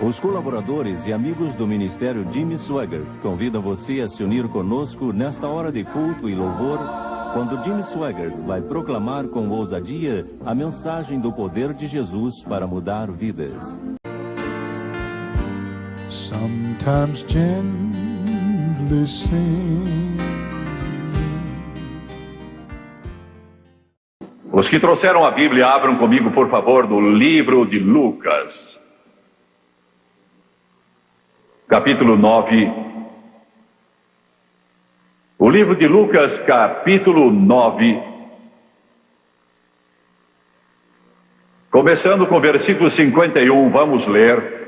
Os colaboradores e amigos do Ministério Jimmy Swaggart convidam você a se unir conosco nesta hora de culto e louvor, quando Jimmy Swaggart vai proclamar com ousadia a mensagem do poder de Jesus para mudar vidas. Sometimes gently sing. Os que trouxeram a Bíblia, abram comigo, por favor, no livro de Lucas, capítulo 9. O livro de Lucas, capítulo 9, começando com o versículo 51, vamos ler.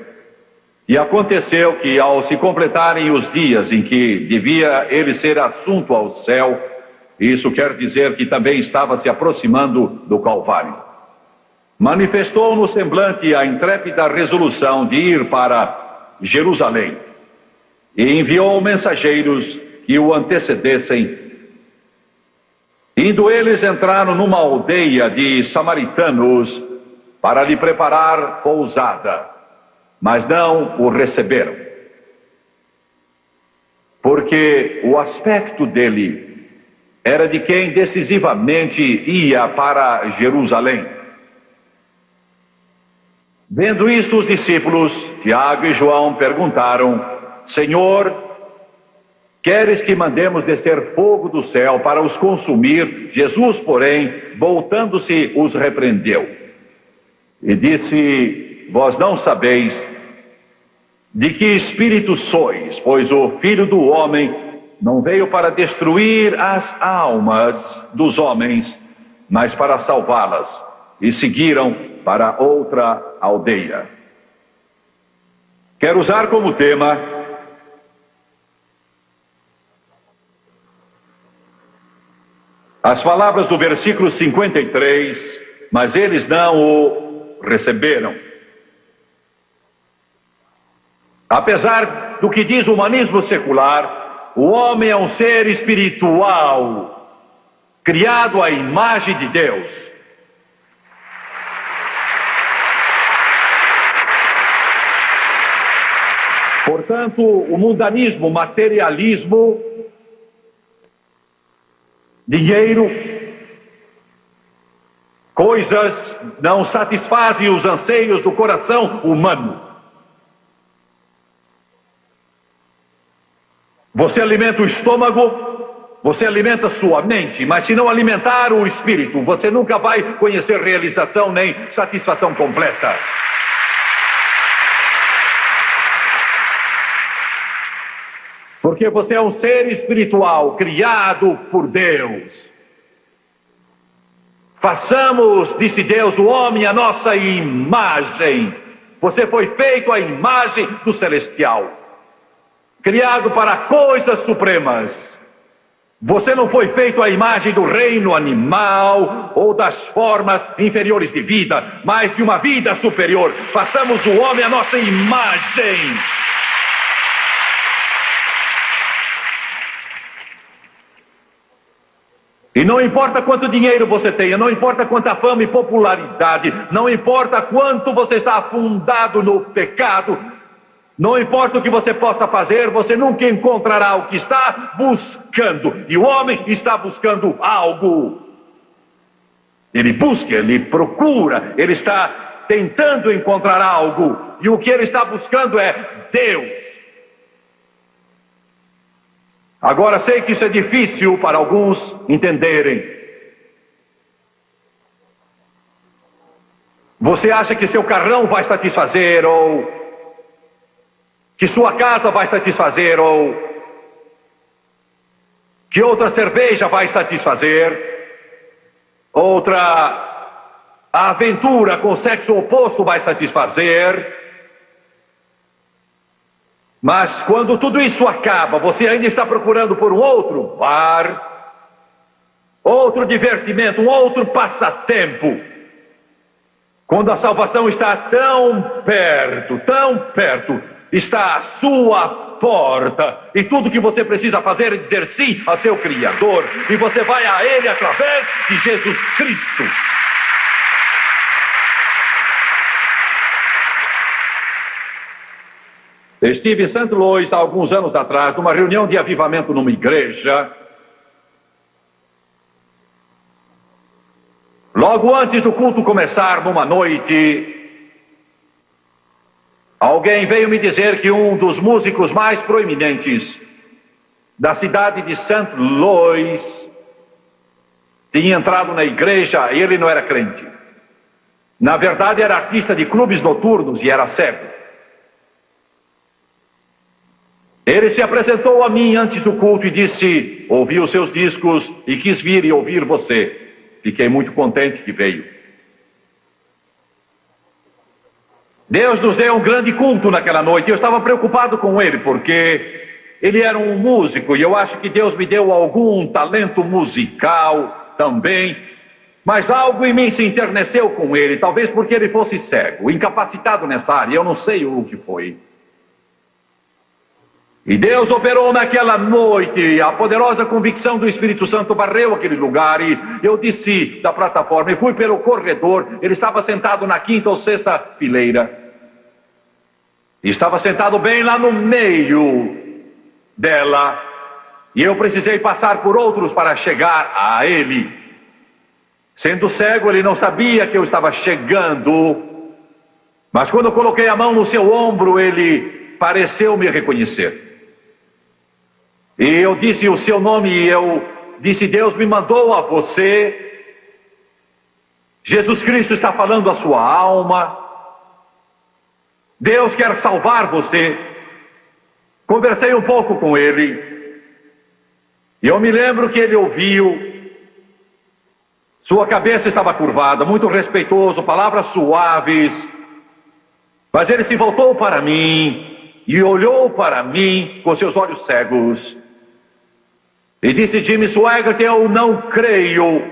E aconteceu que, ao se completarem os dias em que devia ele ser assunto ao céu, isso quer dizer que também estava se aproximando do Calvário, manifestou no semblante a intrépida resolução de ir para Jerusalém, e enviou mensageiros que o antecedessem. Indo eles, entraram numa aldeia de samaritanos para lhe preparar pousada, mas não o receberam, porque o aspecto dele era de quem decisivamente ia para Jerusalém. Vendo isto, os discípulos, Tiago e João, perguntaram: Senhor, queres que mandemos descer fogo do céu para os consumir? Jesus, porém, voltando-se, os repreendeu e disse: Vós não sabeis de que espírito sois, pois o Filho do Homem não veio para destruir as almas dos homens, mas para salvá-las. E seguiram para outra aldeia. Quero usar como tema as palavras do versículo 53, mas eles não o receberam. Apesar do que diz o humanismo secular, o homem é um ser espiritual, criado à imagem de Deus. Portanto, o mundanismo, o materialismo, dinheiro, coisas não satisfazem os anseios do coração humano. Você alimenta o estômago, você alimenta sua mente, mas se não alimentar o espírito, você nunca vai conhecer realização nem satisfação completa. Porque você é um ser espiritual, criado por Deus. Façamos, disse Deus, o homem à nossa imagem. Você foi feito à imagem do celestial, criado para coisas supremas. Você não foi feito à imagem do reino animal ou das formas inferiores de vida, mas de uma vida superior. Façamos o homem à nossa imagem. E não importa quanto dinheiro você tenha, não importa quanta fama e popularidade, não importa quanto você está afundado no pecado, não importa o que você possa fazer, você nunca encontrará o que está buscando. E o homem está buscando algo. Ele busca, ele procura, ele está tentando encontrar algo. E o que ele está buscando é Deus. Agora, sei que isso é difícil para alguns entenderem. Você acha que seu carrão vai satisfazer, ou que sua casa vai satisfazer, ou que outra cerveja vai satisfazer, outra aventura com o sexo oposto vai satisfazer. Mas quando tudo isso acaba, você ainda está procurando por um outro bar, outro divertimento, um outro passatempo. Quando a salvação está tão perto, está à sua porta, e tudo que você precisa fazer é dizer sim ao seu Criador, e você vai a Ele através de Jesus Cristo. Estive em St. Louis há alguns anos atrás, numa reunião de avivamento numa igreja. Logo antes do culto começar, numa noite, alguém veio me dizer que um dos músicos mais proeminentes da cidade de St. Louis tinha entrado na igreja e ele não era crente. Na verdade, era artista de clubes noturnos e era cego. Ele se apresentou a mim antes do culto e disse: ouvi os seus discos e quis vir e ouvir você. Fiquei muito contente que veio. Deus nos deu um grande culto naquela noite. Eu estava preocupado com ele, porque ele era um músico e eu acho que Deus me deu algum talento musical também. Mas algo em mim se enterneceu com ele, talvez porque ele fosse cego, incapacitado nessa área, eu não sei o que foi. E Deus operou naquela noite, a poderosa convicção do Espírito Santo varreu aquele lugar e eu desci da plataforma e fui pelo corredor. Ele estava sentado na 5ª ou 6ª fileira. E estava sentado bem lá no meio dela. E eu precisei passar por outros para chegar a ele. Sendo cego, ele não sabia que eu estava chegando. Mas quando eu coloquei a mão no seu ombro, ele pareceu me reconhecer. E eu disse o seu nome e eu disse: Deus me mandou a você. Jesus Cristo está falando a sua alma. Deus quer salvar você. Conversei um pouco com ele. E eu me lembro que ele ouviu. Sua cabeça estava curvada, muito respeitoso, palavras suaves. Mas ele se voltou para mim e olhou para mim com seus olhos cegos. E disse: Jimmy Swaggart, eu não creio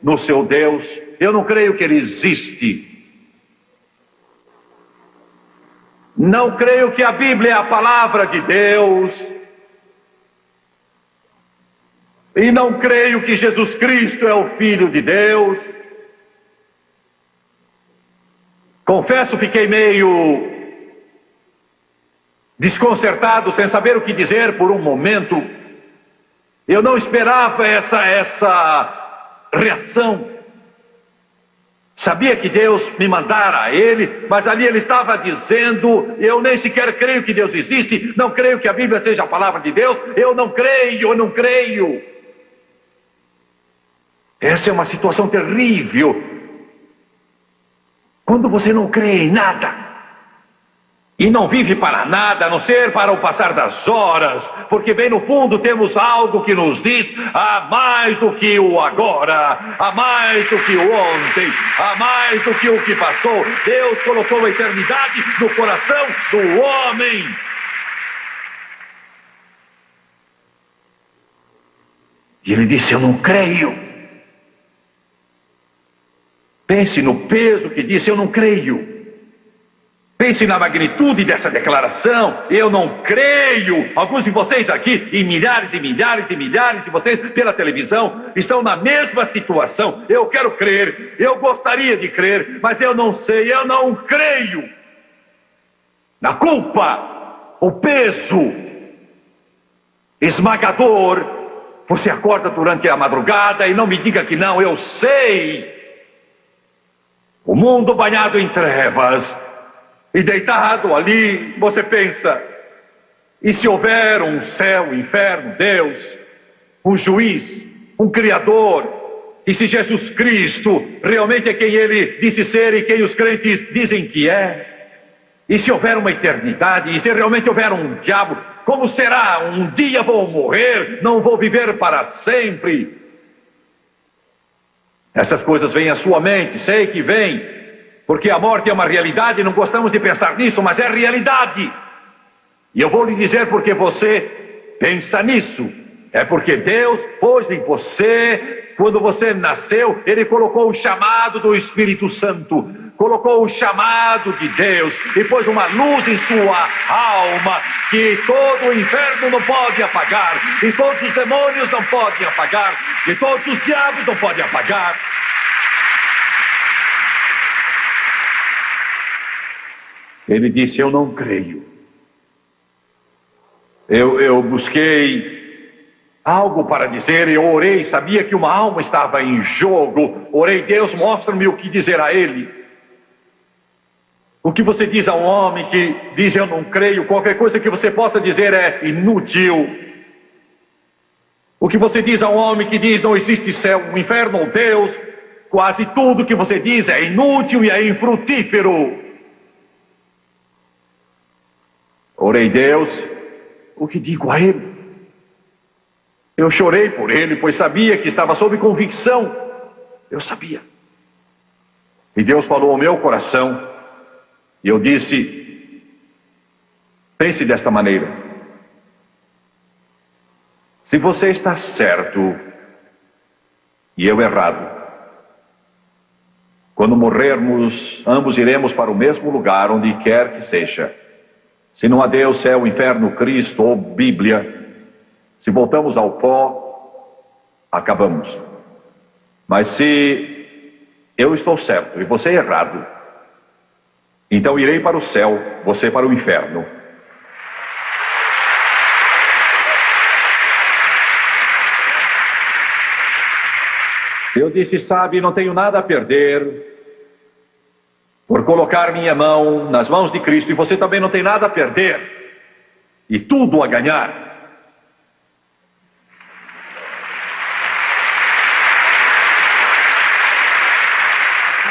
no seu Deus. Eu não creio que ele existe. Não creio que a Bíblia é a palavra de Deus. E não creio que Jesus Cristo é o Filho de Deus. Confesso, fiquei meio desconcertado, sem saber o que dizer por um momento. Eu não esperava essa reação. Sabia que Deus me mandara a ele, mas ali ele estava dizendo: eu nem sequer creio que Deus existe, não creio que a Bíblia seja a palavra de Deus, eu não creio. Essa é uma situação terrível. Quando você não crê em nada, e não vive para nada, a não ser para o passar das horas, porque bem no fundo temos algo que nos diz: há mais do que o agora, há mais do que o ontem, há mais do que o que passou. Deus colocou a eternidade no coração do homem. E ele disse: eu não creio. Pense no peso que disse: eu não creio. Pense na magnitude dessa declaração: eu não creio. Alguns de vocês aqui, e milhares e milhares e milhares de vocês pela televisão, estão na mesma situação. Eu quero crer, eu gostaria de crer, mas eu não sei, eu não creio. Na culpa, o peso esmagador, você acorda durante a madrugada e não me diga que não, eu sei. O mundo banhado em trevas. E deitado ali, você pensa: e se houver um céu, inferno, Deus, um juiz, um criador, e se Jesus Cristo realmente é quem ele disse ser e quem os crentes dizem que é, e se houver uma eternidade, e se realmente houver um diabo, como será? Um dia vou morrer, não vou viver para sempre. Essas coisas vêm à sua mente, sei que vêm. Porque a morte é uma realidade, não gostamos de pensar nisso, mas é realidade. E eu vou lhe dizer porque você pensa nisso. É porque Deus pôs em você, quando você nasceu, Ele colocou o chamado do Espírito Santo, colocou o chamado de Deus e pôs uma luz em sua alma que todo o inferno não pode apagar, e todos os demônios não podem apagar, e todos os diabos não podem apagar. Ele disse: eu não creio. Eu busquei algo para dizer, eu orei, sabia que uma alma estava em jogo. Orei, Deus, mostra-me o que dizer a ele. O que você diz a um homem que diz eu não creio? Qualquer coisa que você possa dizer é inútil. O que você diz a um homem que diz não existe céu, inferno ou Deus? Quase tudo que você diz é inútil e é infrutífero. Orei, Deus, o que digo a ele? Eu chorei por ele, pois sabia que estava sob convicção. Eu sabia. E Deus falou ao meu coração. E eu disse, pense desta maneira. Se você está certo e eu errado, quando morrermos, ambos iremos para o mesmo lugar, onde quer que seja. Se não há Deus, céu, inferno, Cristo ou Bíblia, se voltamos ao pó, acabamos. Mas se eu estou certo e você errado, então irei para o céu, você para o inferno. Eu disse, sabe, não tenho nada a perder por colocar minha mão nas mãos de Cristo, e você também não tem nada a perder e tudo a ganhar.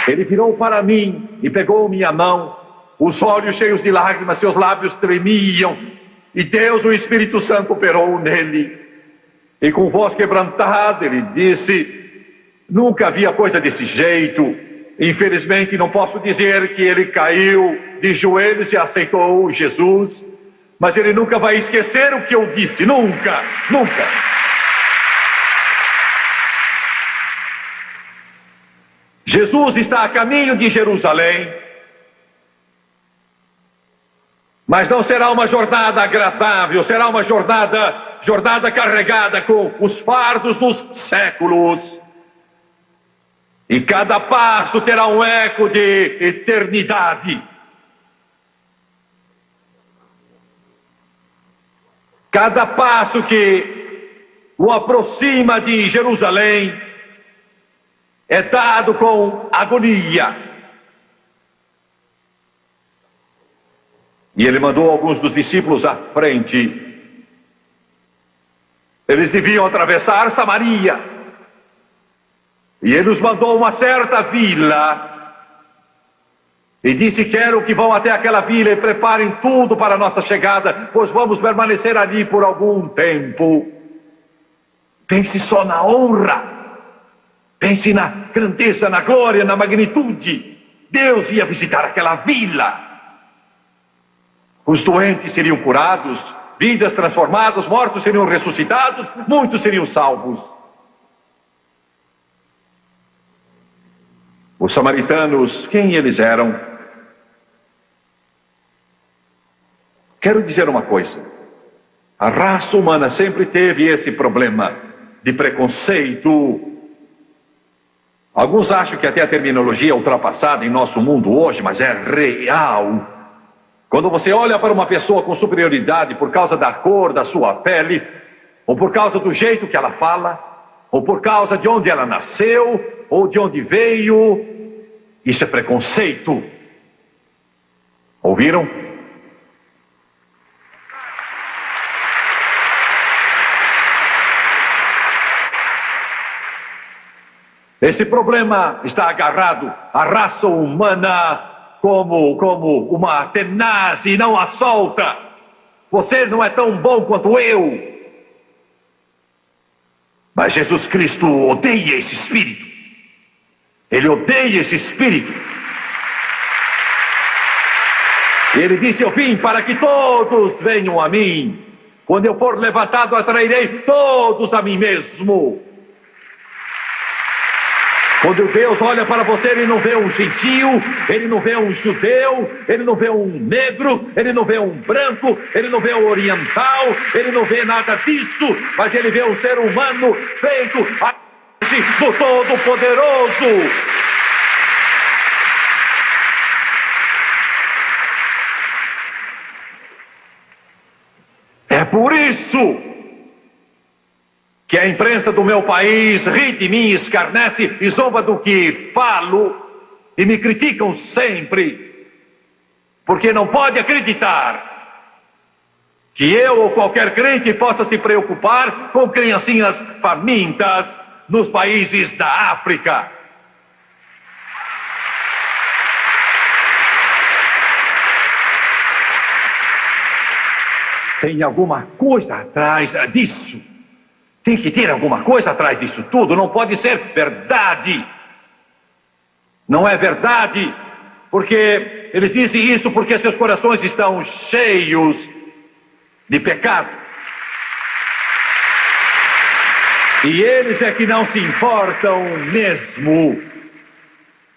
Ele virou para mim e pegou minha mão, os olhos cheios de lágrimas, seus lábios tremiam, e Deus, o Espírito Santo, operou nele. E com voz quebrantada ele disse, nunca havia coisa desse jeito. Infelizmente não posso dizer que ele caiu de joelhos e aceitou Jesus, mas ele nunca vai esquecer o que eu disse, nunca, nunca. Jesus está a caminho de Jerusalém, mas não será uma jornada agradável, será uma jornada carregada com os fardos dos séculos. E cada passo terá um eco de eternidade. Cada passo que o aproxima de Jerusalém é dado com agonia. E ele mandou alguns dos discípulos à frente. Eles deviam atravessar Samaria. E ele os mandou a uma certa vila. E disse, quero que vão até aquela vila e preparem tudo para a nossa chegada, pois vamos permanecer ali por algum tempo. Pense só na honra. Pense na grandeza, na glória, na magnitude. Deus ia visitar aquela vila. Os doentes seriam curados, vidas transformadas, mortos seriam ressuscitados, muitos seriam salvos. Os samaritanos, quem eles eram? Quero dizer uma coisa. A raça humana sempre teve esse problema de preconceito. Alguns acham que até a terminologia é ultrapassada em nosso mundo hoje, mas é real. Quando você olha para uma pessoa com superioridade por causa da cor da sua pele, ou por causa do jeito que ela fala, ou por causa de onde ela nasceu, ou de onde veio, isso é preconceito. Ouviram? Esse problema está agarrado à raça humana como uma tenaz e não a solta. Você não é tão bom quanto eu. Mas Jesus Cristo odeia esse espírito. Ele odeia esse espírito. Ele disse, eu vim para que todos venham a mim. Quando eu for levantado, atrairei todos a mim mesmo. Quando Deus olha para você, ele não vê um gentio, ele não vê um judeu, ele não vê um negro, ele não vê um branco, ele não vê um oriental, ele não vê nada disso, mas ele vê um ser humano feito a do Todo-Poderoso. É por isso que a imprensa do meu país ri de mim, escarnece e zomba do que falo e me criticam sempre, porque não pode acreditar que eu ou qualquer crente possa se preocupar com criancinhas famintas nos países da África. Tem alguma coisa atrás disso. Tem que ter alguma coisa atrás disso tudo. Não pode ser verdade. Não é verdade, porque eles dizem isso porque seus corações estão cheios de pecado. E eles é que não se importam mesmo.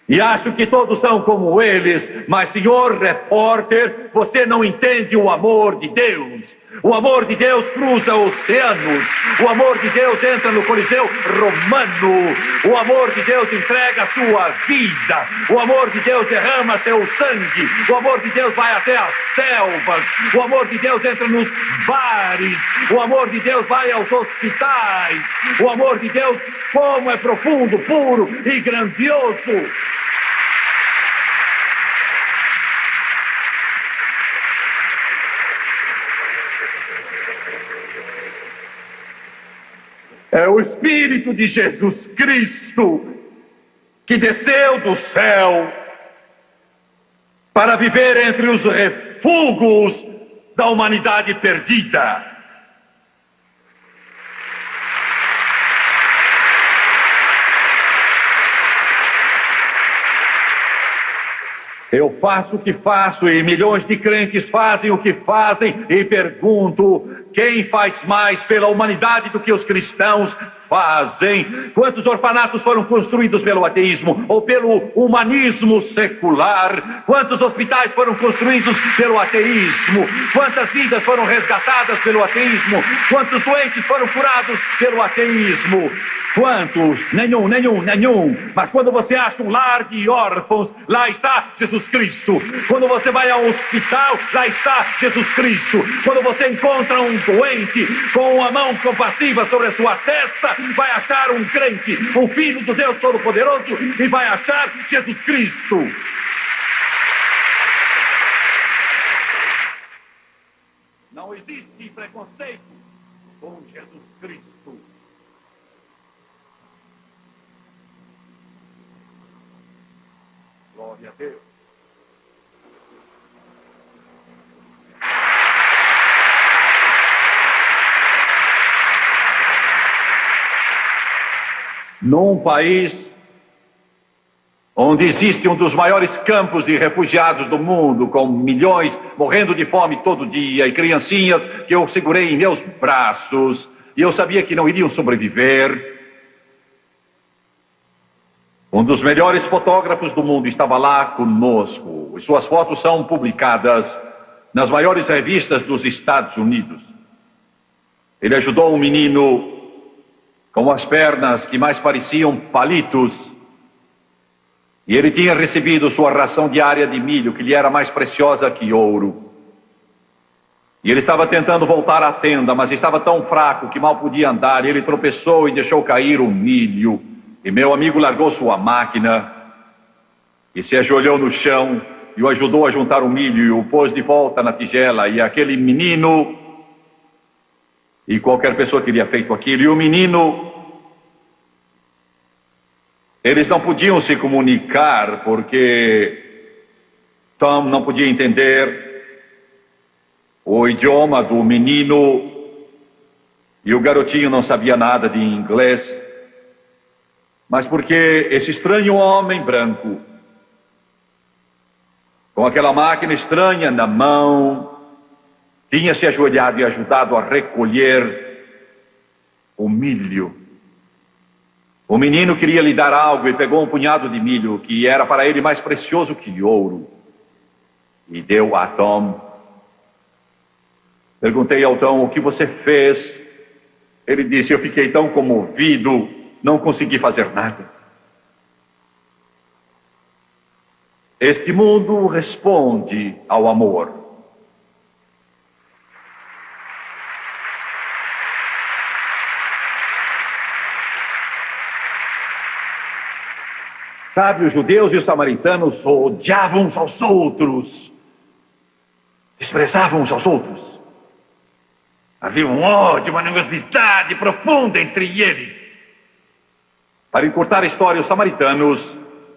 E acho que todos são como eles. Mas, senhor repórter, você não entende o amor de Deus. O amor de Deus cruza oceanos. O amor de Deus entra no Coliseu Romano. O amor de Deus entrega a sua vida. O amor de Deus derrama seu sangue. O amor de Deus vai até as selvas. O amor de Deus entra nos bares. O amor de Deus vai aos hospitais. O amor de Deus, como é profundo, puro e grandioso. É o Espírito de Jesus Cristo que desceu do céu para viver entre os refugos da humanidade perdida. Eu faço o que faço e milhões de crentes fazem o que fazem e pergunto: quem faz mais pela humanidade do que os cristãos fazem? Quantos orfanatos foram construídos pelo ateísmo ou pelo humanismo secular? Quantos hospitais foram construídos pelo ateísmo? Quantas vidas foram resgatadas pelo ateísmo? Quantos doentes foram curados pelo ateísmo? Quantos? Nenhum. Mas quando você acha um lar de órfãos, lá está Jesus Cristo. Quando você vai ao hospital, lá está Jesus Cristo. Quando você encontra um doente com uma mão compassiva sobre a sua testa, vai achar um crente, um filho do Deus Todo-Poderoso, e vai achar Jesus Cristo. Não existe preconceito com Jesus Cristo. Glória a Deus. Num país onde existe um dos maiores campos de refugiados do mundo, com milhões morrendo de fome todo dia e criancinhas que eu segurei em meus braços e eu sabia que não iriam sobreviver. Um dos melhores fotógrafos do mundo estava lá conosco e suas fotos são publicadas nas maiores revistas dos Estados Unidos. Ele ajudou um menino com as pernas que mais pareciam palitos, e ele tinha recebido sua ração diária de milho, que lhe era mais preciosa que ouro. E ele estava tentando voltar à tenda, mas estava tão fraco que mal podia andar. Ele tropeçou e deixou cair o milho, e meu amigo largou sua máquina e se ajoelhou no chão e o ajudou a juntar o milho e o pôs de volta na tigela. E aquele menino, e qualquer pessoa teria feito aquilo, e o menino, eles não podiam se comunicar porque Tom não podia entender o idioma do menino e o garotinho não sabia nada de inglês, mas porque esse estranho homem branco, com aquela máquina estranha na mão, tinha se ajoelhado e ajudado a recolher o milho. O menino queria lhe dar algo e pegou um punhado de milho, que era para ele mais precioso que ouro, e deu a Tom. Perguntei ao Tom: o que você fez? Ele disse: eu fiquei tão comovido, não consegui fazer nada. Este mundo responde ao amor. Sabe, os judeus e os samaritanos odiavam uns aos outros, desprezavam uns aos outros. Havia um ódio, uma animosidade profunda entre eles. Para encurtar a história, os samaritanos,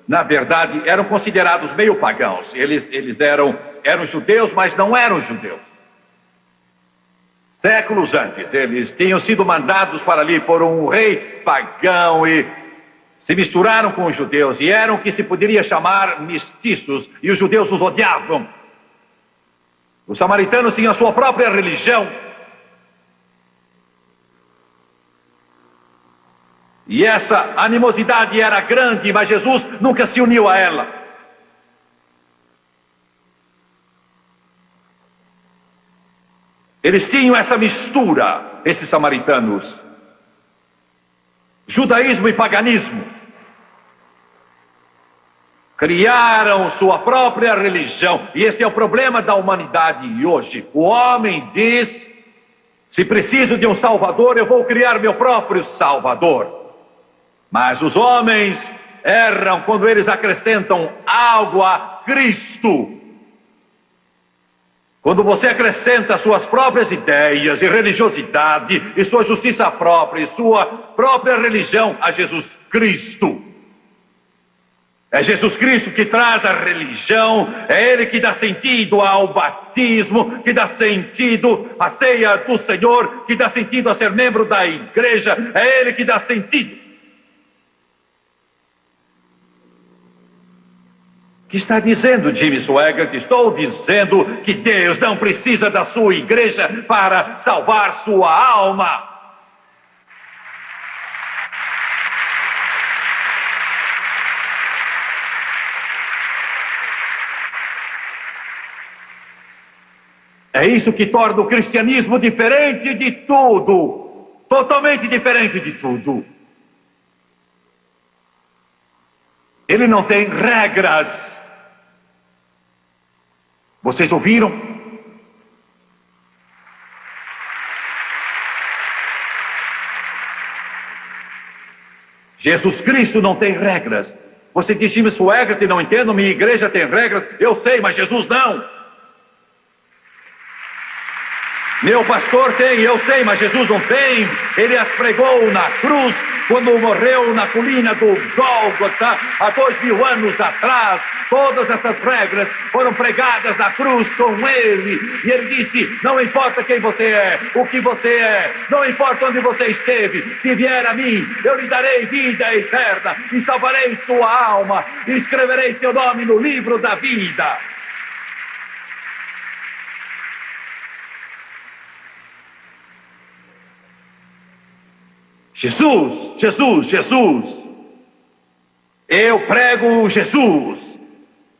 na verdade, eram considerados meio pagãos. Eles eram judeus, mas não eram judeus. Séculos antes, eles tinham sido mandados para ali por um rei pagão e se misturaram com os judeus e eram o que se poderia chamar mestiços, e os judeus os odiavam. Os samaritanos tinham a sua própria religião. E essa animosidade era grande, mas Jesus nunca se uniu a ela. Eles tinham essa mistura, esses samaritanos. Judaísmo e paganismo. Criaram sua própria religião. E esse é o problema da humanidade hoje. O homem diz: se preciso de um salvador, eu vou criar meu próprio salvador. Mas os homens erram quando eles acrescentam algo a Cristo. Quando você acrescenta suas próprias ideias e religiosidade e sua justiça própria e sua própria religião a Jesus Cristo. É Jesus Cristo que traz a religião, é Ele que dá sentido ao batismo, que dá sentido à ceia do Senhor, que dá sentido a ser membro da igreja, é Ele que dá sentido. Que está dizendo Jimmy Swaggart? Estou dizendo que Deus não precisa da sua igreja para salvar sua alma. É isso que torna o cristianismo diferente de tudo. Totalmente diferente de tudo. Ele não tem regras. Vocês ouviram? Jesus Cristo não tem regras. Você diz, Jimmy Swaggart, não entendo, minha igreja tem regras. Eu sei, mas Jesus não. Meu pastor tem, eu sei, mas Jesus não tem. Ele as pregou na cruz quando morreu na colina do Gólgota há 2000 anos atrás. Todas essas regras foram pregadas na cruz com ele. E ele disse, não importa quem você é, o que você é, não importa onde você esteve, se vier a mim, eu lhe darei vida eterna e salvarei sua alma e escreverei seu nome no livro da vida. Jesus, Jesus, Jesus. Eu prego Jesus.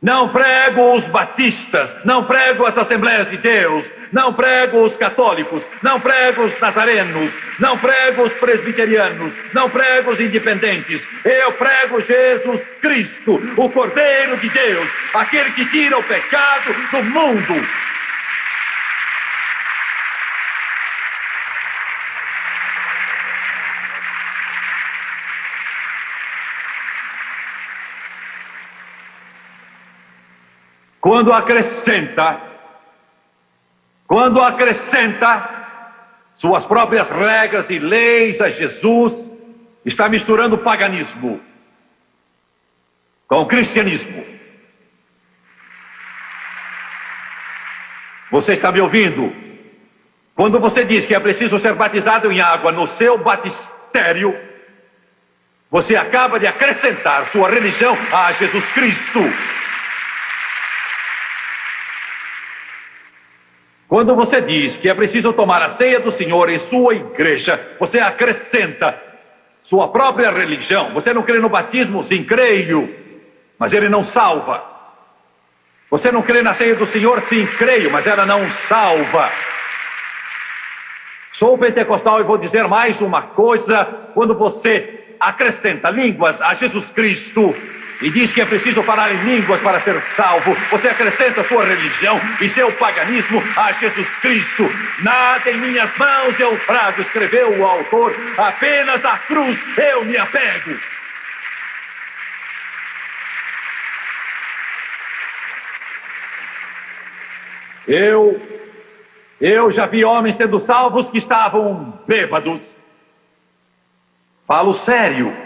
Não prego os batistas, não prego as Assembleias de Deus, não prego os católicos, não prego os nazarenos, não prego os presbiterianos, não prego os independentes. Eu prego Jesus Cristo, o Cordeiro de Deus, aquele que tira o pecado do mundo. Quando acrescenta suas próprias regras e leis a Jesus, está misturando paganismo com cristianismo. Você está me ouvindo? Quando você diz que é preciso ser batizado em água no seu batistério, você acaba de acrescentar sua religião a Jesus Cristo. Quando você diz que é preciso tomar a ceia do Senhor em sua igreja, você acrescenta sua própria religião. Você não crê no batismo? Sim, creio, mas ele não salva. Você não crê na ceia do Senhor? Sim, creio, mas ela não salva. Sou pentecostal e vou dizer mais uma coisa. Quando você acrescenta línguas a Jesus Cristo e diz que é preciso falar em línguas para ser salvo, você acrescenta sua religião e seu paganismo a Jesus Cristo. Nada em minhas mãos eu trago, escreveu o autor, apenas à cruz eu me apego. Eu já vi homens sendo salvos que estavam bêbados. Falo sério.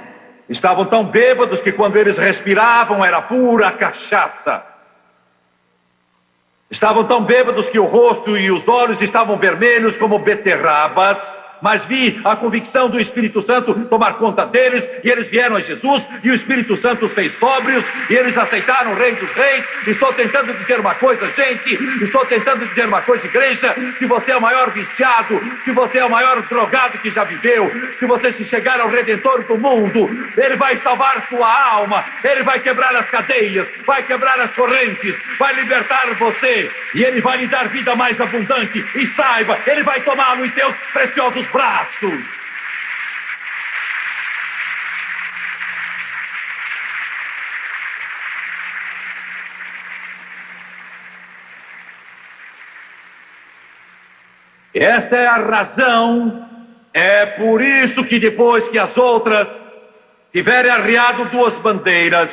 Estavam tão bêbados que quando eles respiravam era pura cachaça. Estavam tão bêbados que o rosto e os olhos estavam vermelhos como beterrabas. Mas vi a convicção do Espírito Santo tomar conta deles, e eles vieram a Jesus, e o Espírito Santo os fez sóbrios, e eles aceitaram o Rei dos Reis. Estou tentando dizer uma coisa, gente, estou tentando dizer uma coisa, igreja. Se você é o maior viciado, se você é o maior drogado que já viveu, se você se chegar ao Redentor do mundo, Ele vai salvar sua alma, Ele vai quebrar as cadeias, vai quebrar as correntes, vai libertar você, e Ele vai lhe dar vida mais abundante, e saiba, Ele vai tomá-lo em seus preciosos braços. Esta é a razão, é por isso que depois que as outras tiverem arriado duas bandeiras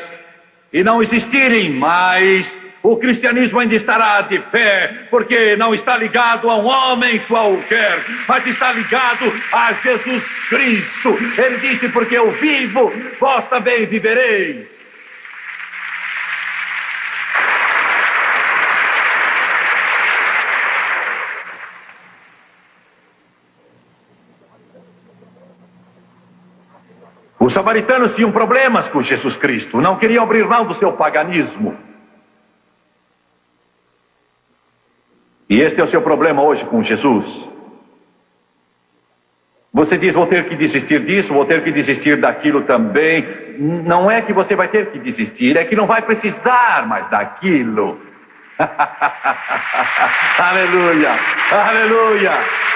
e não existirem mais, o cristianismo ainda estará de pé, porque não está ligado a um homem qualquer, mas está ligado a Jesus Cristo. Ele disse, porque eu vivo, vós também vivereis. Os samaritanos tinham problemas com Jesus Cristo, não queriam abrir mão do seu paganismo. E este é o seu problema hoje com Jesus. Você diz, vou ter que desistir disso, vou ter que desistir daquilo também. Não é que você vai ter que desistir, é que não vai precisar mais daquilo. Aleluia, aleluia,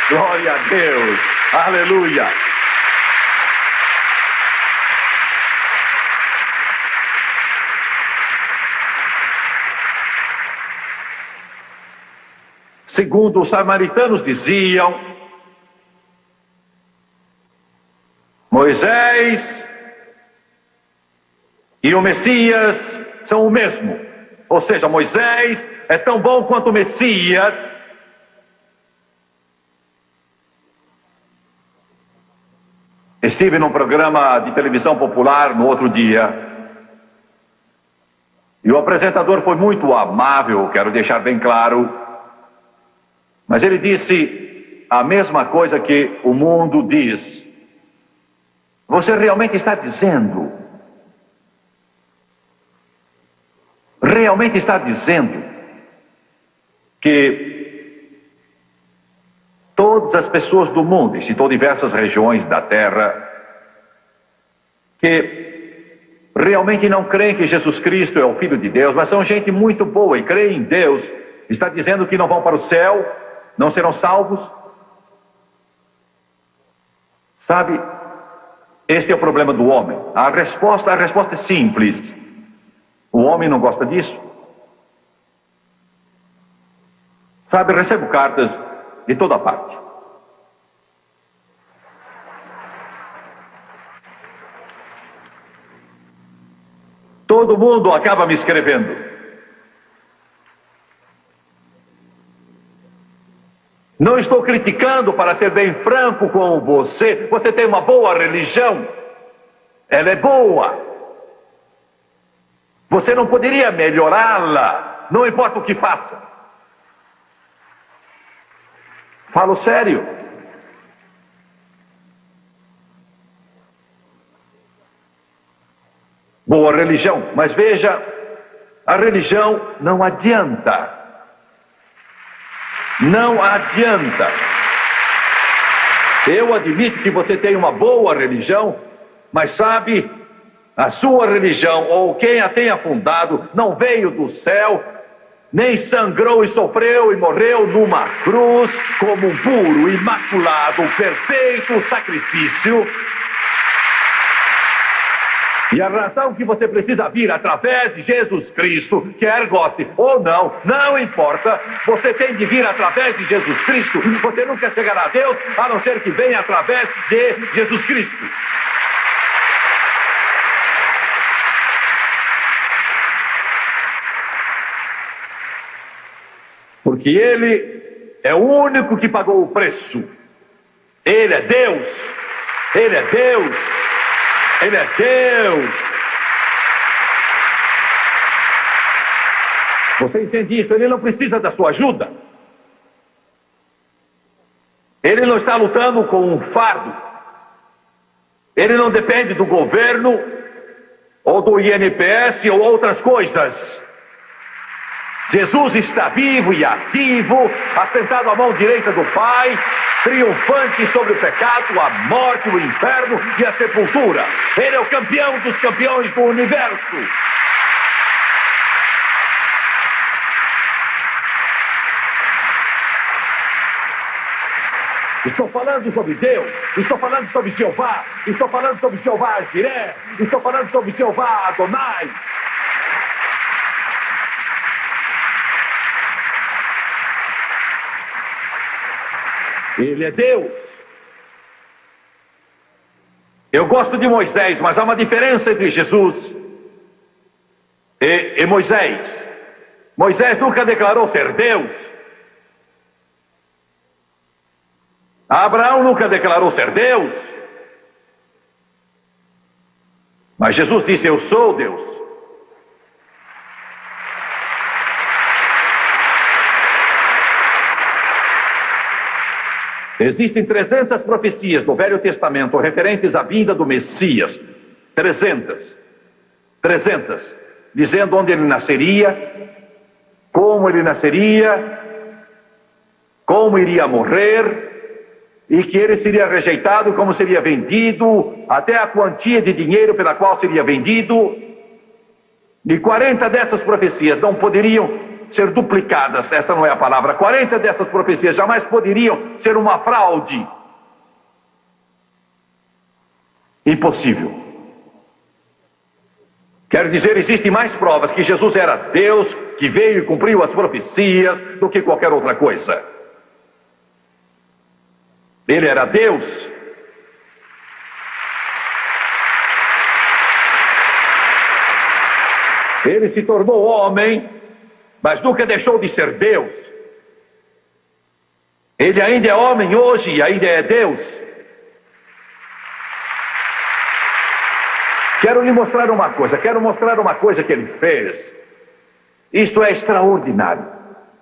glória a Deus, aleluia. Segundo os samaritanos diziam, Moisés e o Messias são o mesmo. Ou seja, Moisés é tão bom quanto o Messias. Estive num programa de televisão popular no outro dia, e o apresentador foi muito amável, quero deixar bem claro. Mas ele disse a mesma coisa que o mundo diz. Você realmente está dizendo? Realmente está dizendo que todas as pessoas do mundo, e citou diversas regiões da Terra, que realmente não creem que Jesus Cristo é o Filho de Deus, mas são gente muito boa e creem em Deus, está dizendo que não vão para o céu, não serão salvos? Sabe, este é o problema do homem. A resposta é simples. O homem não gosta disso. Sabe, recebo cartas de toda parte. Todo mundo acaba me escrevendo. Não estou criticando, para ser bem franco com você. Você tem uma boa religião. Ela é boa. Você não poderia melhorá-la, não importa o que faça. Falo sério. Boa religião, mas veja, a religião não adianta. Não adianta. Eu admito que você tem uma boa religião, mas sabe, a sua religião, ou quem a tenha fundado, não veio do céu, nem sangrou e sofreu e morreu numa cruz como um puro, imaculado, perfeito sacrifício. E a razão que você precisa vir através de Jesus Cristo, quer goste ou não, não importa, você tem de vir através de Jesus Cristo. Você nunca chegará a Deus, a não ser que venha através de Jesus Cristo. porque Ele é o único que pagou o preço. Ele é Deus. Ele é Deus. Ele é Deus. Você entende isso? Ele não precisa da sua ajuda. Ele não está lutando com um fardo. Ele não depende do governo, ou do INPS, ou outras coisas. Jesus está vivo e ativo, assentado à mão direita do Pai, triunfante sobre o pecado, a morte, o inferno e a sepultura. Ele é o campeão dos campeões do universo. Estou falando sobre Deus, estou falando sobre Jeová, estou falando sobre Jeová Jiré, estou falando sobre Jeová Adonai. Ele é Deus. Eu gosto de Moisés, mas há uma diferença entre Jesus e Moisés. Moisés nunca declarou ser Deus. Abraão nunca declarou ser Deus. Mas Jesus disse: eu sou Deus. Existem 300 profecias do Velho Testamento referentes à vinda do Messias. 300. Dizendo onde ele nasceria, como ele nasceria, como iria morrer, e que ele seria rejeitado, como seria vendido, até a quantia de dinheiro pela qual seria vendido. E 40 dessas profecias não poderiam ser duplicadas, esta não é a palavra. 40 dessas profecias jamais poderiam ser uma fraude. Impossível. Quero dizer, existem mais provas que Jesus era Deus, que veio e cumpriu as profecias, do que qualquer outra coisa. Ele era Deus. Ele se tornou homem, mas nunca deixou de ser Deus. Ele ainda é homem hoje e ainda é Deus. Quero lhe mostrar uma coisa que ele fez. Isto é extraordinário.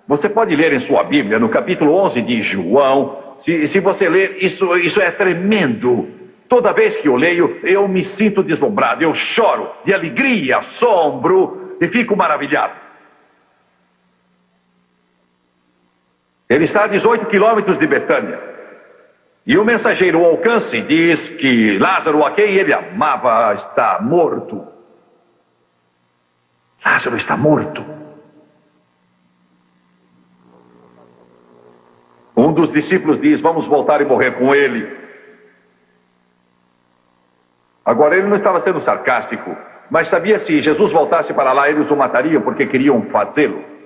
Você pode ler em sua Bíblia, no capítulo 11 de João. Se você ler, isso é tremendo. Toda vez que eu leio, eu me sinto deslumbrado. Eu choro de alegria, assombro e fico maravilhado. Ele está a 18 quilômetros de Betânia. E o mensageiro ao alcance diz que Lázaro, a quem ele amava, está morto. Lázaro está morto. Um dos discípulos diz: vamos voltar e morrer com ele. Agora, ele não estava sendo sarcástico, mas sabia, se Jesus voltasse para lá, eles o matariam porque queriam fazê-lo.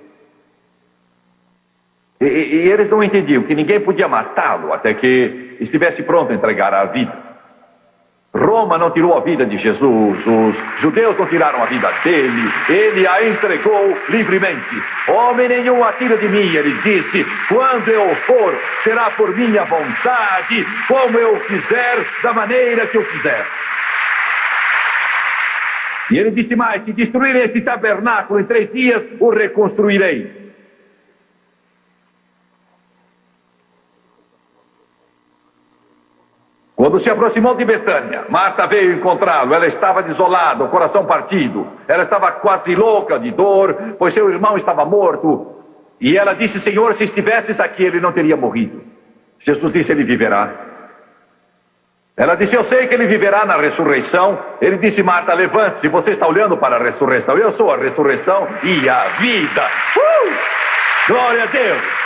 E eles não entendiam que ninguém podia matá-lo até que estivesse pronto a entregar a vida. Roma não tirou a vida de Jesus, os judeus não tiraram a vida dele, ele a entregou livremente. Homem nenhum a tira de mim, ele disse, quando eu for, será por minha vontade, como eu quiser, da maneira que eu quiser. E ele disse mais: se destruírem esse tabernáculo em 3 dias, o reconstruirei. Quando se aproximou de Betânia, Marta veio encontrá-lo. Ela estava desolada, o coração partido. Ela estava quase louca de dor, pois seu irmão estava morto. E ela disse: Senhor, se estivesses aqui, ele não teria morrido. Jesus disse: ele viverá. Ela disse: eu sei que ele viverá na ressurreição. Ele disse: Marta, levante-se, você está olhando para a ressurreição. Eu sou a ressurreição e a vida. Glória a Deus.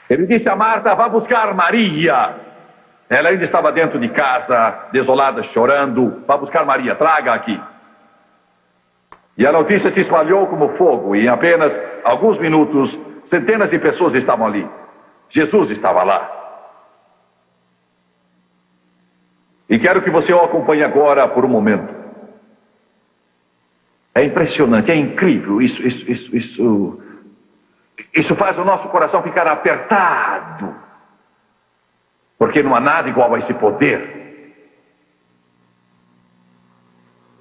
Ele disse a Marta: vá buscar Maria. Ela ainda estava dentro de casa, desolada, chorando. Vá buscar Maria, traga aqui. E a notícia se espalhou como fogo, e em apenas alguns minutos, centenas de pessoas estavam ali. Jesus estava lá. E quero que você o acompanhe agora por um momento. É impressionante, é incrível. Isso faz o nosso coração ficar apertado, porque não há nada igual a esse poder.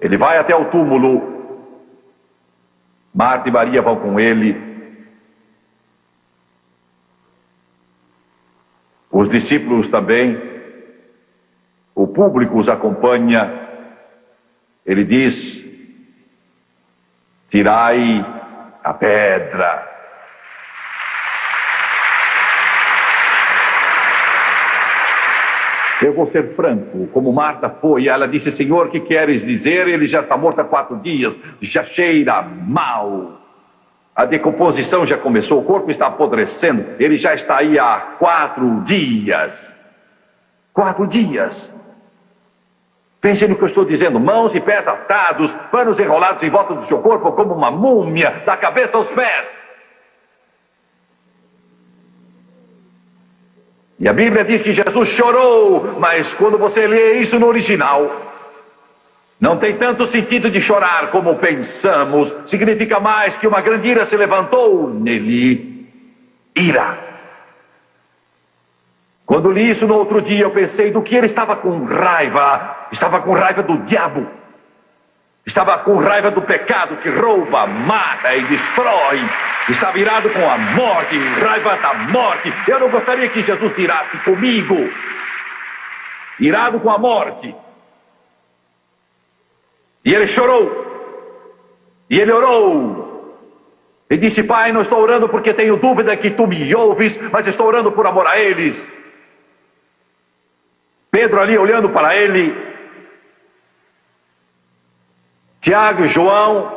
Ele vai até o túmulo, Marta e Maria vão com ele. Os discípulos também, o público os acompanha. Ele diz: tirai a pedra. Eu vou ser franco, como Marta foi. Ela disse: Senhor, o que queres dizer? Ele já está morto há 4 dias, já cheira mal. A decomposição já começou, o corpo está apodrecendo. Ele já está aí há 4 dias. 4 dias. Pensem no que eu estou dizendo: mãos e pés atados, panos enrolados em volta do seu corpo como uma múmia, da cabeça aos pés. E a Bíblia diz que Jesus chorou, mas quando você lê isso no original, não tem tanto sentido de chorar como pensamos. Significa mais que uma grande ira se levantou nele. Ira. Quando li isso no outro dia, eu pensei do que ele estava com raiva. Estava com raiva do diabo. Estava com raiva do pecado que rouba, mata e destrói. Estava irado com a morte, raiva da morte. Eu não gostaria que Jesus irasse comigo. Irado com a morte. E ele chorou. E ele orou. E disse: Pai, não estou orando porque tenho dúvida que tu me ouves, mas estou orando por amor a eles. Pedro ali olhando para ele. Tiago e João.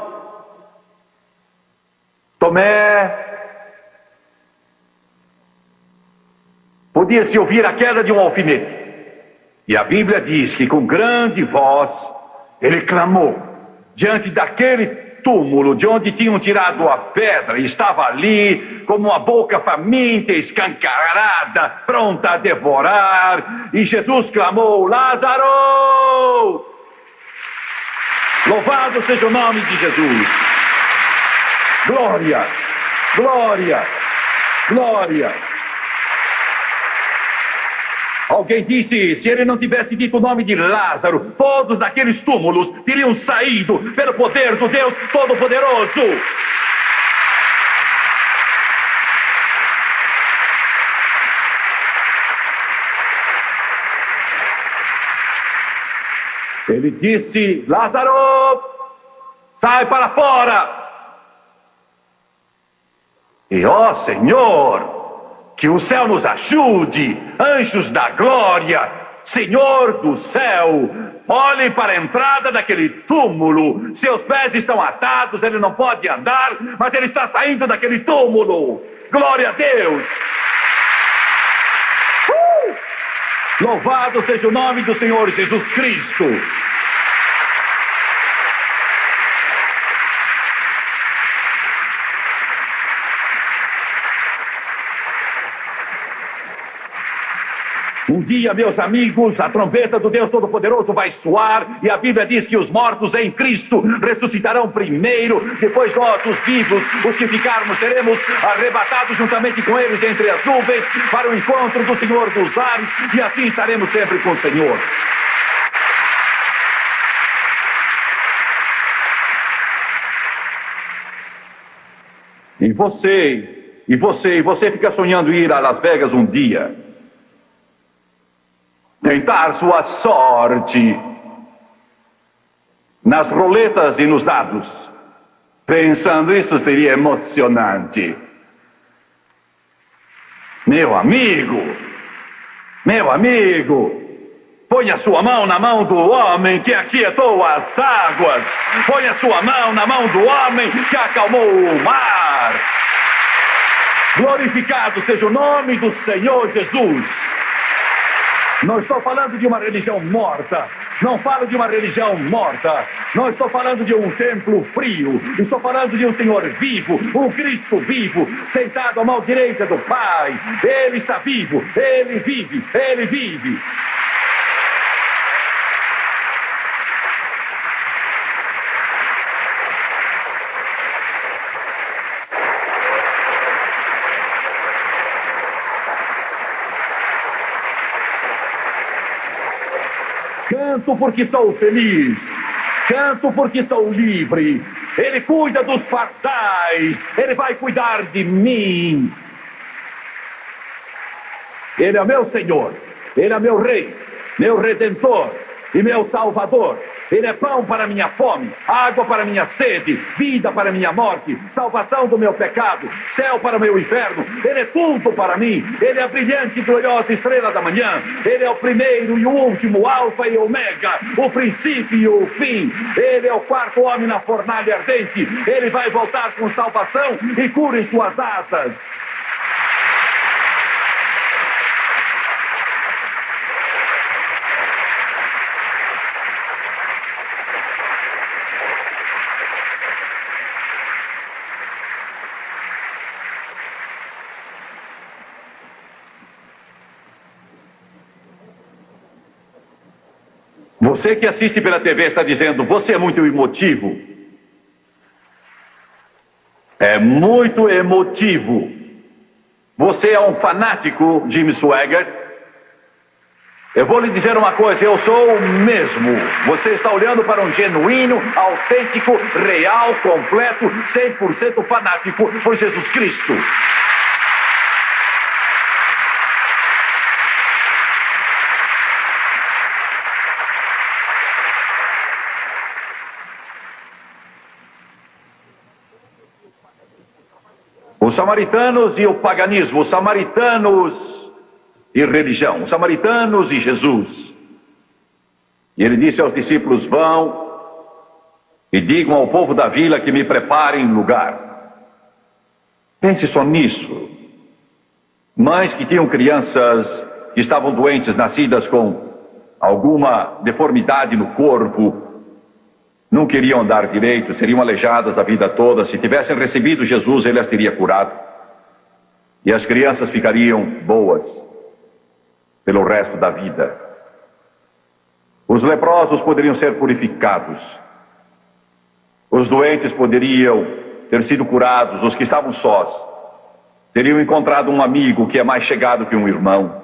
Tomé. Podia-se ouvir a queda de um alfinete. E a Bíblia diz que com grande voz ele clamou diante daquele túmulo de onde tinham tirado a pedra, e estava ali como uma boca faminta, escancarada, pronta a devorar. E Jesus clamou: Lázaro! Louvado seja o nome de Jesus. Glória, glória, glória. Alguém disse: se ele não tivesse dito o nome de Lázaro, todos daqueles túmulos teriam saído pelo poder do Deus Todo-Poderoso. Ele disse: Lázaro, sai para fora. E ó Senhor, que o céu nos ajude, anjos da glória, Senhor do céu, olhem para a entrada daquele túmulo. Seus pés estão atados, ele não pode andar, mas ele está saindo daquele túmulo. Glória a Deus. Louvado seja o nome do Senhor Jesus Cristo. Um dia, meus amigos, a trombeta do Deus Todo-Poderoso vai soar, e a Bíblia diz que os mortos em Cristo ressuscitarão primeiro, depois nós, os vivos, os que ficarmos, seremos arrebatados juntamente com eles entre as nuvens para o encontro do Senhor dos ares, e assim estaremos sempre com o Senhor. E você fica sonhando ir a Las Vegas um dia, tentar sua sorte nas roletas e nos dados, pensando isso seria emocionante. Meu amigo, ponha sua mão na mão do homem que aquietou as águas. Ponha sua mão na mão do homem que acalmou o mar. Glorificado seja o nome do Senhor Jesus. Não estou falando de uma religião morta. Não falo de uma religião morta. Não estou falando de um templo frio. Estou falando de um Senhor vivo, um Cristo vivo, sentado à mão direita do Pai. Ele está vivo, Ele vive, Ele vive. Canto porque sou feliz. Canto porque sou livre. Ele cuida dos pardais. Ele vai cuidar de mim. Ele é meu Senhor. Ele é meu Rei, meu Redentor e meu Salvador. Ele é pão para minha fome, água para minha sede, vida para minha morte, salvação do meu pecado, céu para o meu inferno. Ele é tudo para mim. Ele é a brilhante e gloriosa estrela da manhã. Ele é o primeiro e o último, o alfa e o ômega, o princípio e o fim. Ele é o quarto homem na fornalha ardente. Ele vai voltar com salvação e cura em suas asas. Você que assiste pela TV está dizendo, você é muito emotivo. É muito emotivo. Você é um fanático, Jimmy Swaggart. Eu vou lhe dizer uma coisa, eu sou o mesmo. Você está olhando para um genuíno, autêntico, real, completo, 100% fanático por Jesus Cristo. Os samaritanos e o paganismo, os samaritanos e religião, os samaritanos e Jesus. E ele disse aos discípulos, vão e digam ao povo da vila que me preparem lugar. Pense só nisso. Mães que tinham crianças que estavam doentes, nascidas com alguma deformidade no corpo, não queriam andar direito, seriam aleijadas a vida toda. Se tivessem recebido Jesus, ele as teria curado. E as crianças ficariam boas pelo resto da vida. Os leprosos poderiam ser purificados. Os doentes poderiam ter sido curados. Os que estavam sós teriam encontrado um amigo que é mais chegado que um irmão.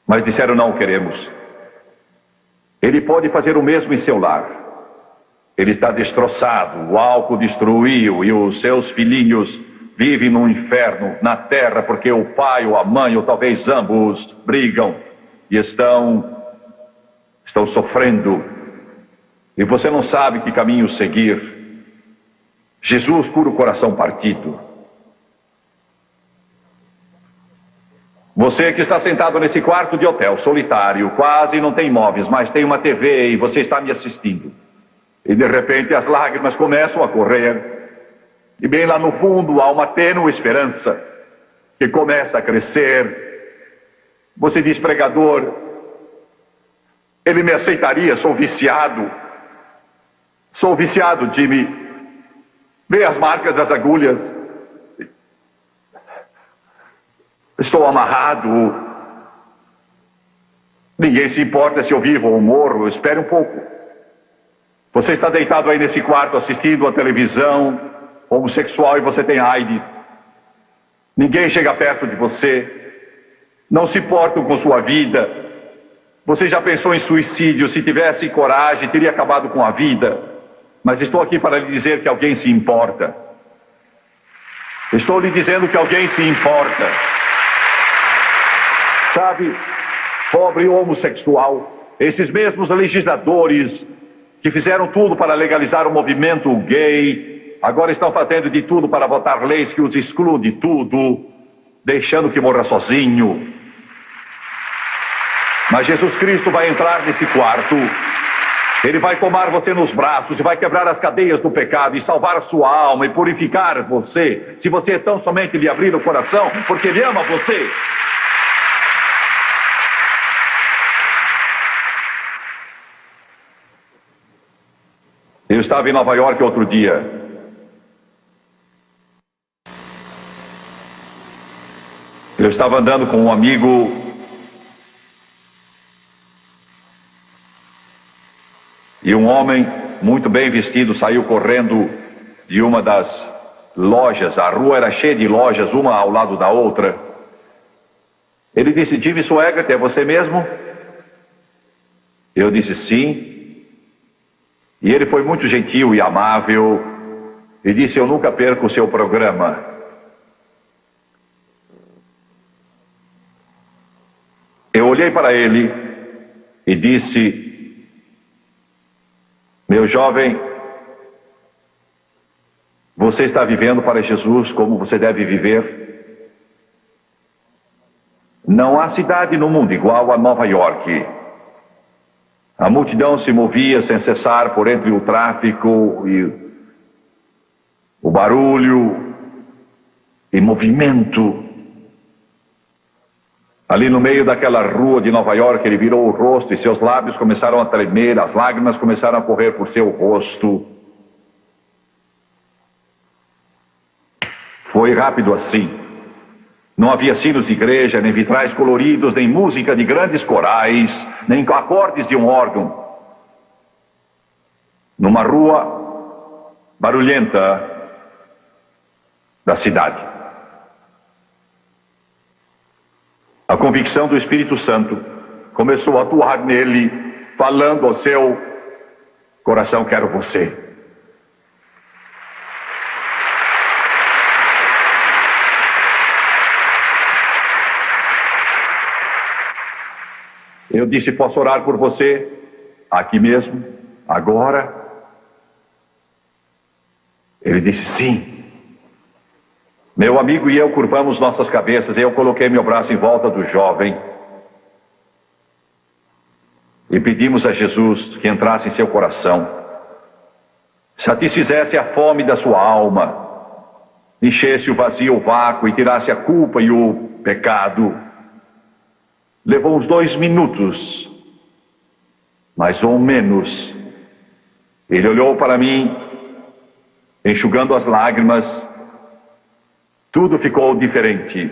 Mas disseram, não queremos. Ele pode fazer o mesmo em seu lar. Ele está destroçado, o álcool destruiu e os seus filhinhos vivem no inferno, na terra, porque o pai ou a mãe, ou talvez ambos, brigam e estão sofrendo. E você não sabe que caminho seguir. Jesus cura o coração partido. Você que está sentado nesse quarto de hotel, solitário, quase não tem móveis, mas tem uma TV e você está me assistindo. E de repente as lágrimas começam a correr. E bem lá no fundo há uma tênue esperança que começa a crescer. Você diz, pregador, ele me aceitaria, sou viciado. Sou viciado, Jimmy. Vê as marcas das agulhas. Estou amarrado. Ninguém se importa se eu vivo ou morro. Espere um pouco. Você está deitado aí nesse quarto assistindo a televisão, homossexual, e você tem AIDS. Ninguém chega perto de você. Não se importam com sua vida. Você já pensou em suicídio? Se tivesse coragem, teria acabado com a vida. Mas estou aqui para lhe dizer que alguém se importa. Estou lhe dizendo que alguém se importa. Sabe, pobre homossexual, esses mesmos legisladores que fizeram tudo para legalizar o movimento gay, agora estão fazendo de tudo para votar leis que os excluem de tudo, deixando que morra sozinho. Mas Jesus Cristo vai entrar nesse quarto, ele vai tomar você nos braços e vai quebrar as cadeias do pecado e salvar a sua alma e purificar você, se você tão somente lhe abrir o coração, porque ele ama você. Eu estava em Nova York outro dia. Eu estava andando com um amigo e um homem muito bem vestido saiu correndo de uma das lojas. A rua era cheia de lojas, uma ao lado da outra. Ele disse, Jimmy Swaggart, é você mesmo? Eu disse sim. E ele foi muito gentil e amável e disse: eu nunca perco o seu programa. Eu olhei para ele e disse: meu jovem, você está vivendo para Jesus como você deve viver? Não há cidade no mundo igual a Nova York. A multidão se movia sem cessar por entre o tráfico e o barulho e movimento. Ali no meio daquela rua de Nova York, ele virou o rosto e seus lábios começaram a tremer, as lágrimas começaram a correr por seu rosto. Foi rápido assim. Não havia sinos de igreja, nem vitrais coloridos, nem música de grandes corais, nem acordes de um órgão. Numa rua barulhenta da cidade. A convicção do Espírito Santo começou a atuar nele, falando ao seu coração: quero você. Eu disse: posso orar por você? Aqui mesmo? Agora? Ele disse sim. Meu amigo e eu curvamos nossas cabeças e eu coloquei meu braço em volta do jovem e pedimos a Jesus que entrasse em seu coração, satisfizesse a fome da sua alma, enchesse o vazio, o vácuo e tirasse a culpa e o pecado. Levou uns 2 minutos, mais ou menos. Ele olhou para mim, enxugando as lágrimas. Tudo ficou diferente.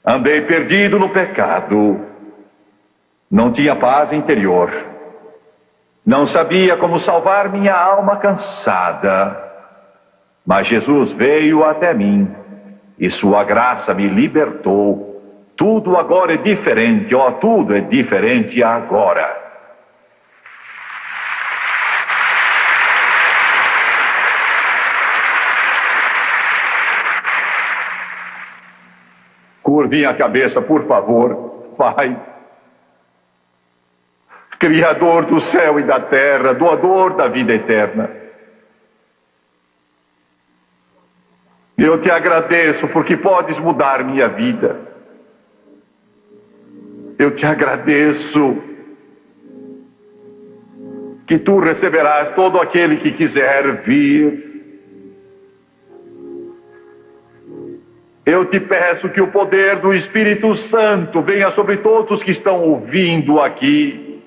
Andei perdido no pecado. Não tinha paz interior. Não sabia como salvar minha alma cansada. Mas Jesus veio até mim e sua graça me libertou. Tudo agora é diferente, ó, tudo é diferente agora. Curve a cabeça, por favor, Pai. Criador do céu e da terra, doador da vida eterna. Eu te agradeço porque podes mudar minha vida. Eu te agradeço que tu receberás todo aquele que quiser vir. Eu te peço que o poder do Espírito Santo venha sobre todos os que estão ouvindo aqui.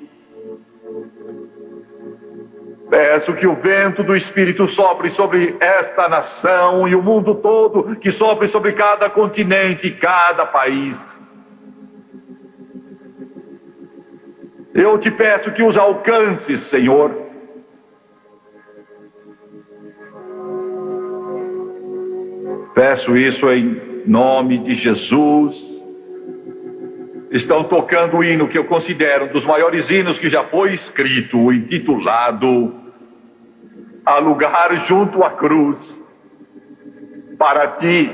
Peço que o vento do Espírito sopre sobre esta nação e o mundo todo, que sopre sobre cada continente e cada país. Eu te peço que os alcances, Senhor. Peço isso em nome de Jesus. Estão tocando o hino que eu considero um dos maiores hinos que já foi escrito, intitulado "A Lugar Junto à Cruz". Para ti,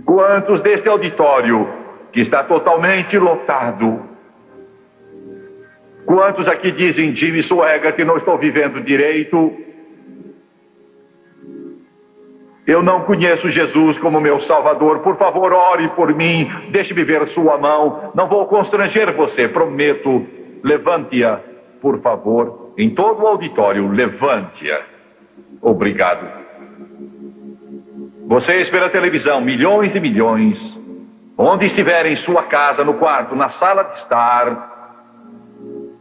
quantos deste auditório que está totalmente lotado, quantos aqui dizem: Jimmy Swaggart, que não estou vivendo direito, eu não conheço Jesus como meu Salvador, por favor ore por mim, deixe-me ver sua mão, não vou constranger você, prometo. Levante-a, por favor, em todo o auditório, levante-a. Obrigado. Vocês pela televisão, milhões e milhões, onde estiver, em sua casa, no quarto, na sala de estar,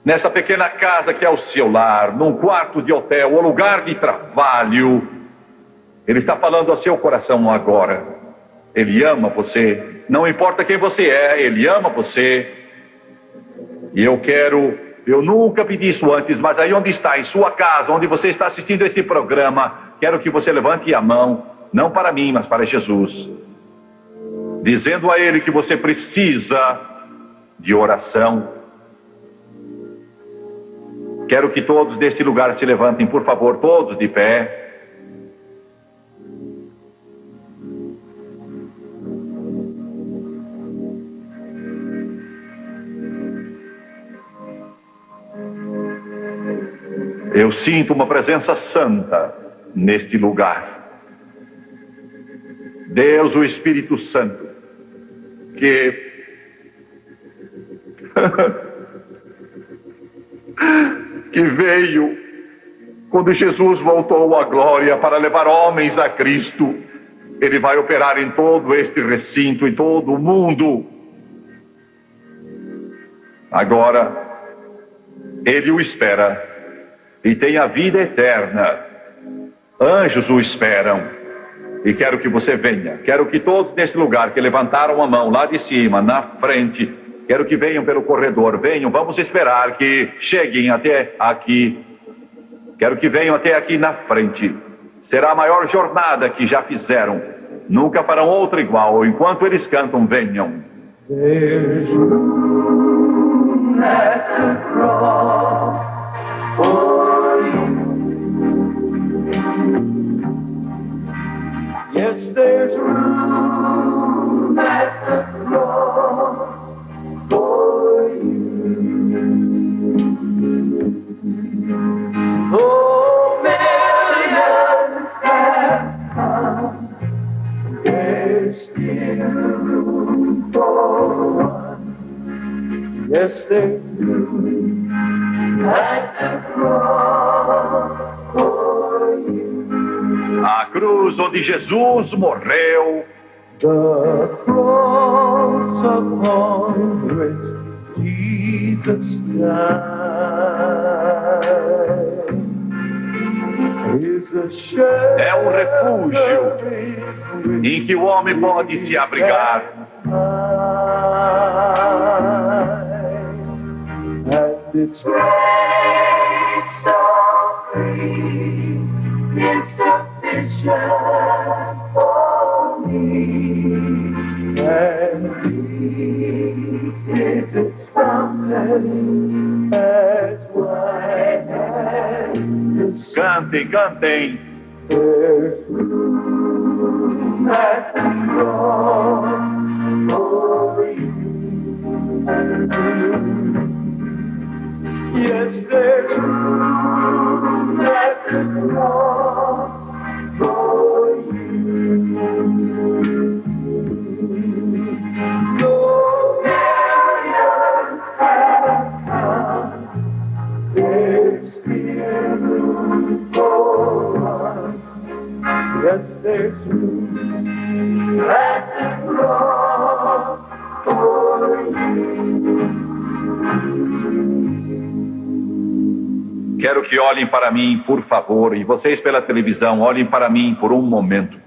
nessa pequena casa que é o seu lar, num quarto de hotel ou lugar de trabalho, Ele está falando ao seu coração agora. Ele ama você, não importa quem você é, Ele ama você. E eu nunca pedi isso antes, mas aí onde está, em sua casa, onde você está assistindo este programa, quero que você levante a mão, não para mim, mas para Jesus, dizendo a Ele que você precisa de oração. Quero que todos deste lugar se levantem, por favor, todos de pé. Eu sinto uma presença santa neste lugar. Deus, o Espírito Santo, que que veio quando Jesus voltou à glória para levar homens a Cristo. Ele vai operar em todo este recinto, em todo o mundo. Agora, Ele o espera e tem a vida eterna. Anjos o esperam. E quero que você venha. Quero que todos neste lugar que levantaram a mão lá de cima, na frente, quero que venham pelo corredor. Venham, vamos esperar que cheguem até aqui. Quero que venham até aqui na frente. Será a maior jornada que já fizeram. Nunca farão outra igual. Enquanto eles cantam, venham. There's room at the cross for you. Yes, there's room at the cross for you. Though millions have come, there's still room for one. Yes, there's room at the cross for you. A cruz onde Jesus morreu. The cross upon which Jesus died is a shelter É um refúgio em que o homem pode se abrigar. And its grace so free is sufficient for me, and deep is its fountain as wide as the sea. Cantem, cantem. There's room at the cross for you. Yes, there's room at the cross for you. Though millions have come, there's still room for one. Yes, there's room at the cross for you. Quero que olhem para mim, por favor, e vocês pela televisão, olhem para mim por um momento.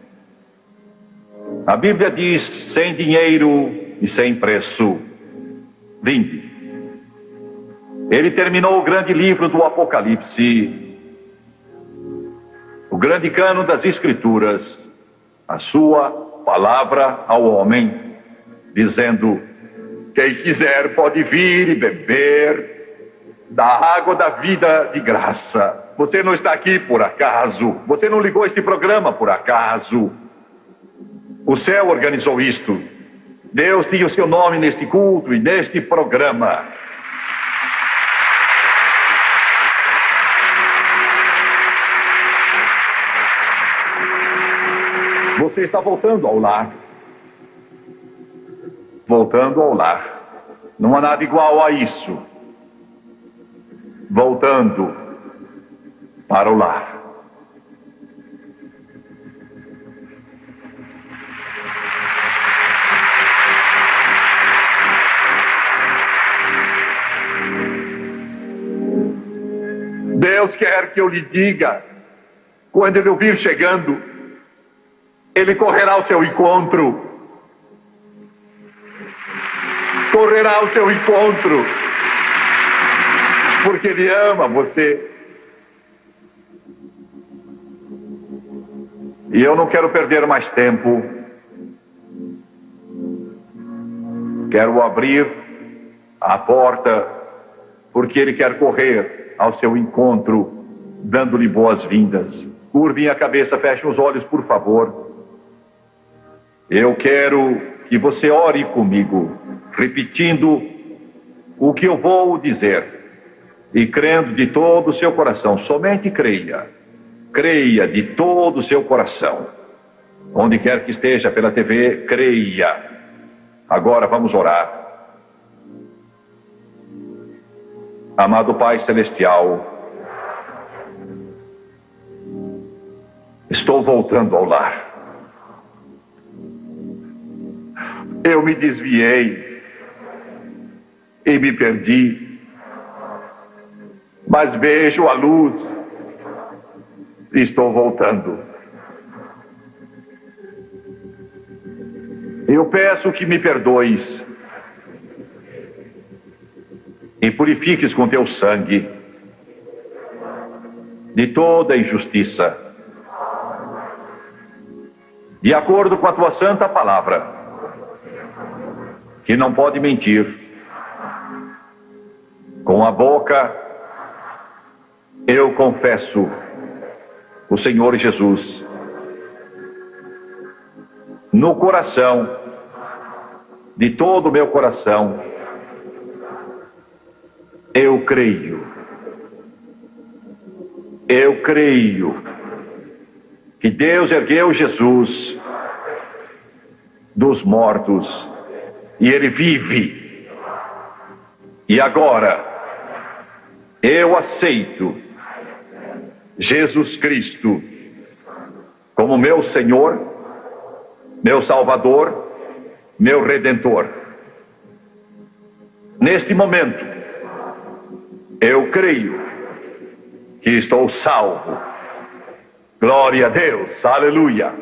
A Bíblia diz, sem dinheiro e sem preço, vinde. Ele terminou o grande livro do Apocalipse, o grande cano das Escrituras, a sua palavra ao homem, dizendo, quem quiser pode vir e beber da água da vida de graça. Você não está aqui por acaso. Você não ligou este programa por acaso. O céu organizou isto. Deus tinha o seu nome neste culto e neste programa. Você está voltando ao lar. Voltando ao lar. Não há nada igual a isso. Voltando para o lar. Deus quer que eu lhe diga, quando ele o vir chegando, ele correrá ao seu encontro. Correrá ao seu encontro. Porque ele ama você. E eu não quero perder mais tempo. Quero abrir à porta, porque ele quer correr ao seu encontro, dando-lhe boas-vindas. Curvem a cabeça, fechem os olhos, por favor. Eu quero que você ore comigo, repetindo o que eu vou dizer e crendo de todo o seu coração. Somente creia. Creia de todo o seu coração. Onde quer que esteja pela TV, creia. Agora vamos orar. Amado Pai Celestial, estou voltando ao lar. Eu me desviei e me perdi, mas vejo a luz e estou voltando. Eu peço que me perdoes e purifiques com teu sangue de toda injustiça, de acordo com a tua santa palavra, que não pode mentir. Com a boca eu confesso o Senhor Jesus. No coração, de todo o meu coração, eu creio que Deus ergueu Jesus dos mortos e ele vive. E agora eu aceito Jesus Cristo como meu Senhor, meu Salvador, meu Redentor. Neste momento eu creio que estou salvo. Glória a Deus, aleluia.